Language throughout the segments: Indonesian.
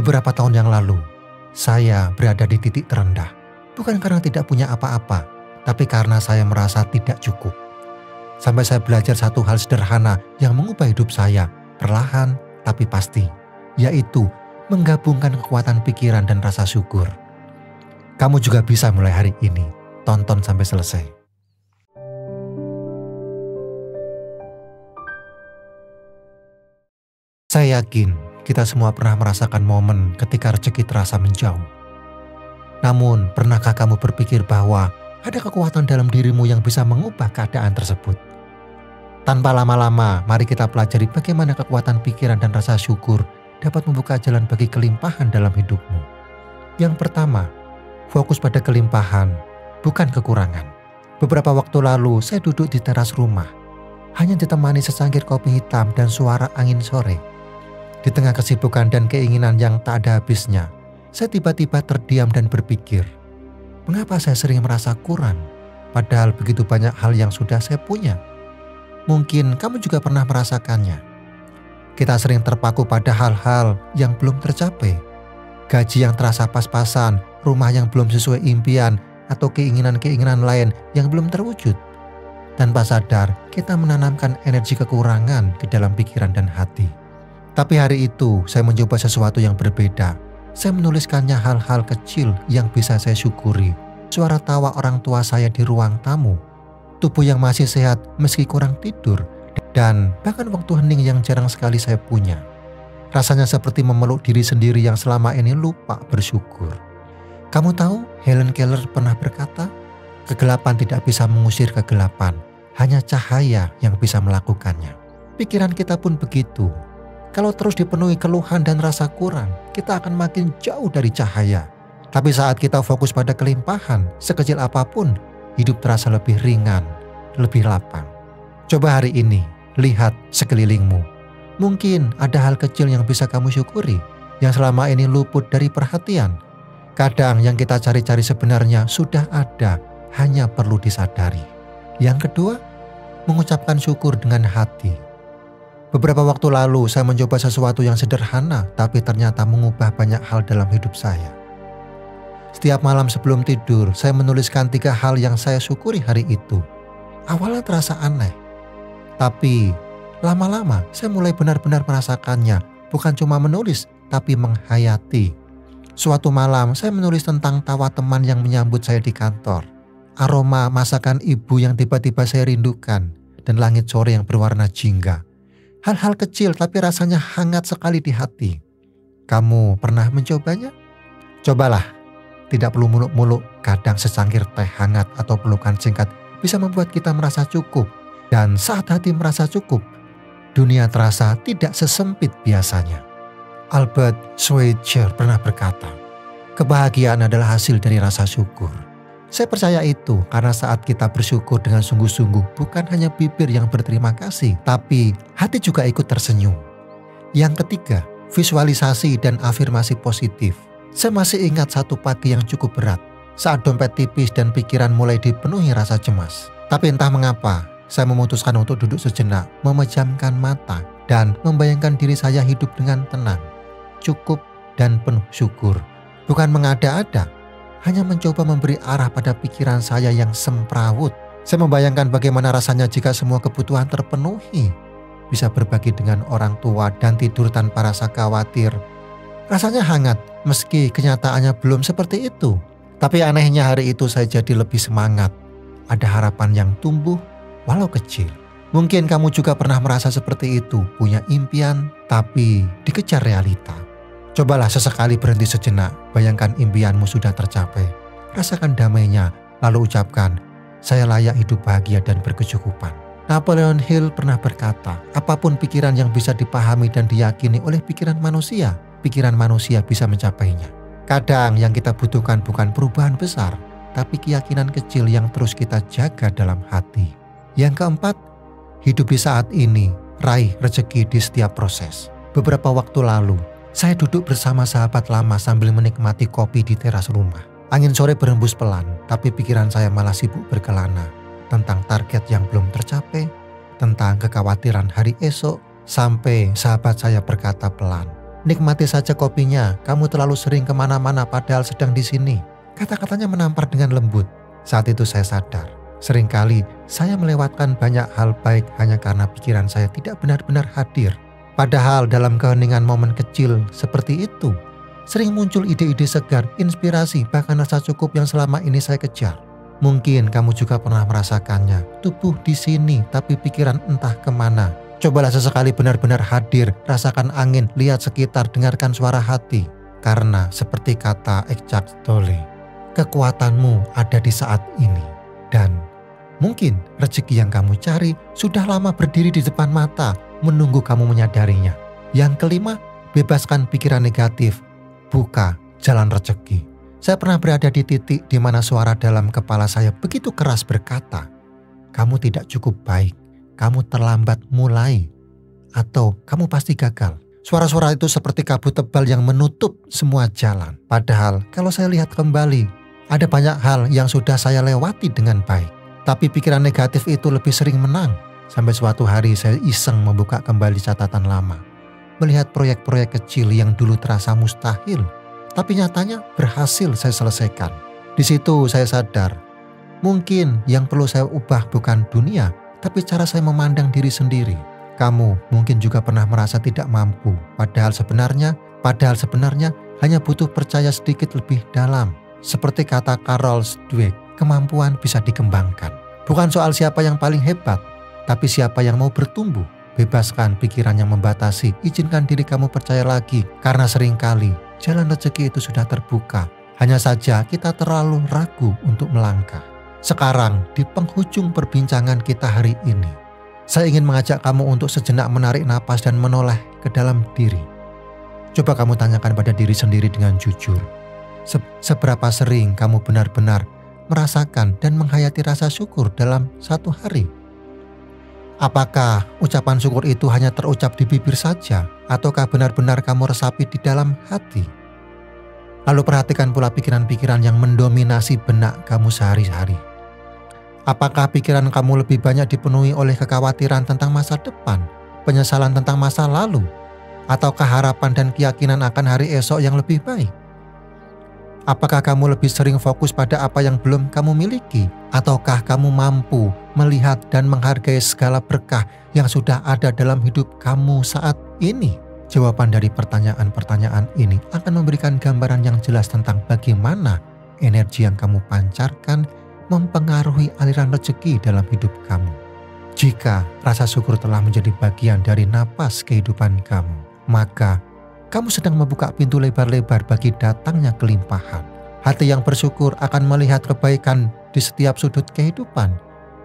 Beberapa tahun yang lalu, saya berada di titik terendah. Bukan karena tidak punya apa-apa, tapi karena saya merasa tidak cukup. Sampai saya belajar satu hal sederhana yang mengubah hidup saya, perlahan tapi pasti, yaitu menggabungkan kekuatan pikiran dan rasa syukur. Kamu juga bisa mulai hari ini. Tonton sampai selesai. Saya yakin kita semua pernah merasakan momen ketika rezeki terasa menjauh. Namun, pernahkah kamu berpikir bahwa ada kekuatan dalam dirimu yang bisa mengubah keadaan tersebut? Tanpa lama-lama, mari kita pelajari bagaimana kekuatan pikiran dan rasa syukur dapat membuka jalan bagi kelimpahan dalam hidupmu. Yang pertama, fokus pada kelimpahan, bukan kekurangan. Beberapa waktu lalu, saya duduk di teras rumah, hanya ditemani secangkir kopi hitam dan suara angin sore. Di tengah kesibukan dan keinginan yang tak ada habisnya, saya tiba-tiba terdiam dan berpikir, mengapa saya sering merasa kurang, padahal begitu banyak hal yang sudah saya punya? Mungkin kamu juga pernah merasakannya. Kita sering terpaku pada hal-hal yang belum tercapai. Gaji yang terasa pas-pasan, rumah yang belum sesuai impian, atau keinginan-keinginan lain yang belum terwujud. Tanpa sadar, kita menanamkan energi kekurangan ke dalam pikiran dan hati. Tapi hari itu, saya mencoba sesuatu yang berbeda. Saya menuliskannya hal-hal kecil yang bisa saya syukuri. Suara tawa orang tua saya di ruang tamu. Tubuh yang masih sehat meski kurang tidur. Dan bahkan waktu hening yang jarang sekali saya punya. Rasanya seperti memeluk diri sendiri yang selama ini lupa bersyukur. Kamu tahu, Helen Keller pernah berkata, kegelapan tidak bisa mengusir kegelapan, hanya cahaya yang bisa melakukannya. Pikiran kita pun begitu. Kalau terus dipenuhi keluhan dan rasa kurang, kita akan makin jauh dari cahaya. Tapi saat kita fokus pada kelimpahan, sekecil apapun, hidup terasa lebih ringan, lebih lapang. Coba hari ini, lihat sekelilingmu. Mungkin ada hal kecil yang bisa kamu syukuri, yang selama ini luput dari perhatian. Kadang yang kita cari-cari sebenarnya sudah ada, hanya perlu disadari. Yang kedua, mengucapkan syukur dengan hati. Beberapa waktu lalu saya mencoba sesuatu yang sederhana, tapi ternyata mengubah banyak hal dalam hidup saya. Setiap malam sebelum tidur, saya menuliskan 3 hal yang saya syukuri hari itu. Awalnya terasa aneh, tapi lama-lama saya mulai benar-benar merasakannya, bukan cuma menulis, tapi menghayati. Suatu malam saya menulis tentang tawa teman yang menyambut saya di kantor, aroma masakan ibu yang tiba-tiba saya rindukan, dan langit sore yang berwarna jingga. Hal-hal kecil tapi rasanya hangat sekali di hati. Kamu pernah mencobanya? Cobalah, tidak perlu muluk-muluk, kadang secangkir teh hangat atau pelukan singkat bisa membuat kita merasa cukup. Dan saat hati merasa cukup, dunia terasa tidak sesempit biasanya. Albert Schweitzer pernah berkata, kebahagiaan adalah hasil dari rasa syukur. Saya percaya itu karena saat kita bersyukur dengan sungguh-sungguh, bukan hanya bibir yang berterima kasih, tapi hati juga ikut tersenyum. Yang ketiga, visualisasi dan afirmasi positif. Saya masih ingat satu pagi yang cukup berat, saat dompet tipis dan pikiran mulai dipenuhi rasa cemas. Tapi entah mengapa, saya memutuskan untuk duduk sejenak, memejamkan mata, dan membayangkan diri saya hidup dengan tenang, cukup, dan penuh syukur. Bukan mengada-ada, hanya mencoba memberi arah pada pikiran saya yang semrawut. Saya membayangkan bagaimana rasanya jika semua kebutuhan terpenuhi, bisa berbagi dengan orang tua dan tidur tanpa rasa khawatir. Rasanya hangat, meski kenyataannya belum seperti itu. Tapi anehnya hari itu saya jadi lebih semangat. Ada harapan yang tumbuh, walau kecil. Mungkin kamu juga pernah merasa seperti itu, punya impian, tapi dikejar realita. Cobalah sesekali berhenti sejenak, bayangkan impianmu sudah tercapai. Rasakan damainya, lalu ucapkan, saya layak hidup bahagia dan berkecukupan. Napoleon Hill pernah berkata, apapun pikiran yang bisa dipahami dan diyakini oleh pikiran manusia bisa mencapainya. Kadang yang kita butuhkan bukan perubahan besar, tapi keyakinan kecil yang terus kita jaga dalam hati. Yang keempat, hidup di saat ini, raih rezeki di setiap proses. Beberapa waktu lalu, saya duduk bersama sahabat lama sambil menikmati kopi di teras rumah. Angin sore berhembus pelan, tapi pikiran saya malah sibuk berkelana. Tentang target yang belum tercapai, tentang kekhawatiran hari esok, sampai sahabat saya berkata pelan, Nikmati saja kopinya, kamu terlalu sering kemana-mana padahal sedang di sini. Kata-katanya menampar dengan lembut. Saat itu saya sadar, seringkali saya melewatkan banyak hal baik hanya karena pikiran saya tidak benar-benar hadir. Padahal dalam keheningan momen kecil seperti itu, sering muncul ide-ide segar, inspirasi, bahkan rasa cukup yang selama ini saya kejar. Mungkin kamu juga pernah merasakannya, tubuh di sini tapi pikiran entah kemana. Cobalah sesekali benar-benar hadir, rasakan angin, lihat sekitar, dengarkan suara hati. Karena seperti kata Eckhart Tolle, kekuatanmu ada di saat ini. Dan mungkin rezeki yang kamu cari sudah lama berdiri di depan mata, menunggu kamu menyadarinya. Yang kelima, bebaskan pikiran negatif, buka jalan rezeki. Saya pernah berada di titik di mana suara dalam kepala saya begitu keras berkata, kamu tidak cukup baik, kamu terlambat mulai, atau kamu pasti gagal. Suara-suara itu seperti kabut tebal yang menutup semua jalan. Padahal kalau saya lihat kembali, ada banyak hal yang sudah saya lewati dengan baik. Tapi pikiran negatif itu lebih sering menang. Sampai suatu hari saya iseng membuka kembali catatan lama. Melihat proyek-proyek kecil yang dulu terasa mustahil, tapi nyatanya berhasil saya selesaikan. Di situ saya sadar, mungkin yang perlu saya ubah bukan dunia, tapi cara saya memandang diri sendiri. Kamu mungkin juga pernah merasa tidak mampu, padahal sebenarnya hanya butuh percaya sedikit lebih dalam. Seperti kata Carol Dweck, kemampuan bisa dikembangkan. Bukan soal siapa yang paling hebat, tapi siapa yang mau bertumbuh. Bebaskan pikiran yang membatasi, izinkan diri kamu percaya lagi, karena seringkali jalan rezeki itu sudah terbuka. Hanya saja kita terlalu ragu untuk melangkah. Sekarang, di penghujung perbincangan kita hari ini, saya ingin mengajak kamu untuk sejenak menarik napas dan menoleh ke dalam diri. Coba kamu tanyakan pada diri sendiri dengan jujur. Seberapa sering kamu benar-benar merasakan dan menghayati rasa syukur dalam satu hari? Apakah ucapan syukur itu hanya terucap di bibir saja, ataukah benar-benar kamu resapi di dalam hati? Lalu perhatikan pula pikiran-pikiran yang mendominasi benak kamu sehari-hari. Apakah pikiran kamu lebih banyak dipenuhi oleh kekhawatiran tentang masa depan, penyesalan tentang masa lalu, ataukah harapan dan keyakinan akan hari esok yang lebih baik? Apakah kamu lebih sering fokus pada apa yang belum kamu miliki? Ataukah kamu mampu melihat dan menghargai segala berkah yang sudah ada dalam hidup kamu saat ini? Jawaban dari pertanyaan-pertanyaan ini akan memberikan gambaran yang jelas tentang bagaimana energi yang kamu pancarkan mempengaruhi aliran rezeki dalam hidup kamu. Jika rasa syukur telah menjadi bagian dari napas kehidupan kamu, maka kamu sedang membuka pintu lebar-lebar bagi datangnya kelimpahan. Hati yang bersyukur akan melihat kebaikan di setiap sudut kehidupan,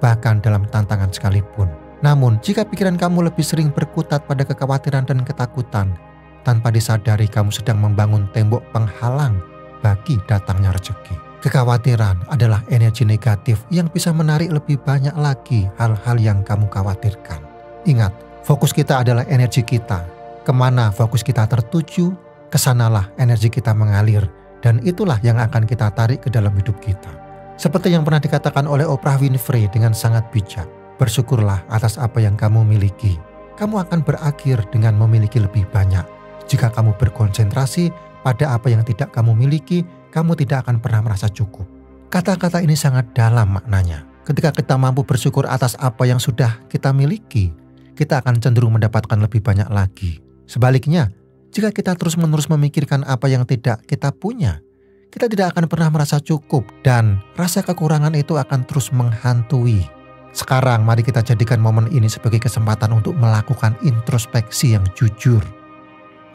bahkan dalam tantangan sekalipun. Namun, jika pikiran kamu lebih sering berkutat pada kekhawatiran dan ketakutan, tanpa disadari kamu sedang membangun tembok penghalang bagi datangnya rezeki. Kekhawatiran adalah energi negatif yang bisa menarik lebih banyak lagi hal-hal yang kamu khawatirkan. Ingat, fokus kita adalah energi kita. Kemana fokus kita tertuju, kesanalah energi kita mengalir, dan itulah yang akan kita tarik ke dalam hidup kita. Seperti yang pernah dikatakan oleh Oprah Winfrey dengan sangat bijak, bersyukurlah atas apa yang kamu miliki. Kamu akan berakhir dengan memiliki lebih banyak. Jika kamu berkonsentrasi pada apa yang tidak kamu miliki, kamu tidak akan pernah merasa cukup. Kata-kata ini sangat dalam maknanya. Ketika kita mampu bersyukur atas apa yang sudah kita miliki, kita akan cenderung mendapatkan lebih banyak lagi. Sebaliknya, jika kita terus-menerus memikirkan apa yang tidak kita punya, kita tidak akan pernah merasa cukup dan rasa kekurangan itu akan terus menghantui. Sekarang mari kita jadikan momen ini sebagai kesempatan untuk melakukan introspeksi yang jujur.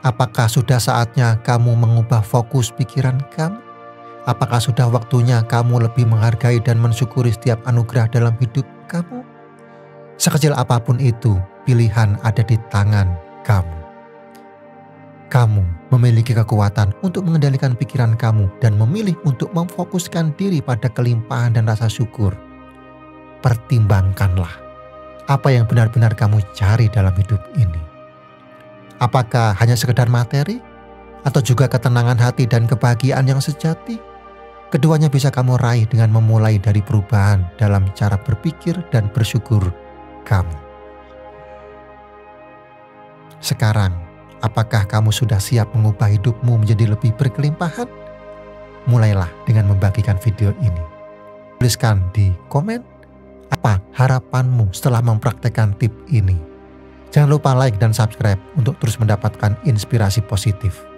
Apakah sudah saatnya kamu mengubah fokus pikiran kamu? Apakah sudah waktunya kamu lebih menghargai dan mensyukuri setiap anugerah dalam hidup kamu? Sekecil apapun itu, pilihan ada di tangan kamu. Kamu memiliki kekuatan untuk mengendalikan pikiran kamu dan memilih untuk memfokuskan diri pada kelimpahan dan rasa syukur. Pertimbangkanlah apa yang benar-benar kamu cari dalam hidup ini. Apakah hanya sekedar materi? Atau juga ketenangan hati dan kebahagiaan yang sejati? Keduanya bisa kamu raih dengan memulai dari perubahan dalam cara berpikir dan bersyukur kamu. Sekarang, Apakah kamu sudah siap mengubah hidupmu menjadi lebih berkelimpahan? Mulailah dengan membagikan video ini. Tuliskan di komen apa harapanmu setelah mempraktekkan tip ini. Jangan lupa like dan subscribe untuk terus mendapatkan inspirasi positif.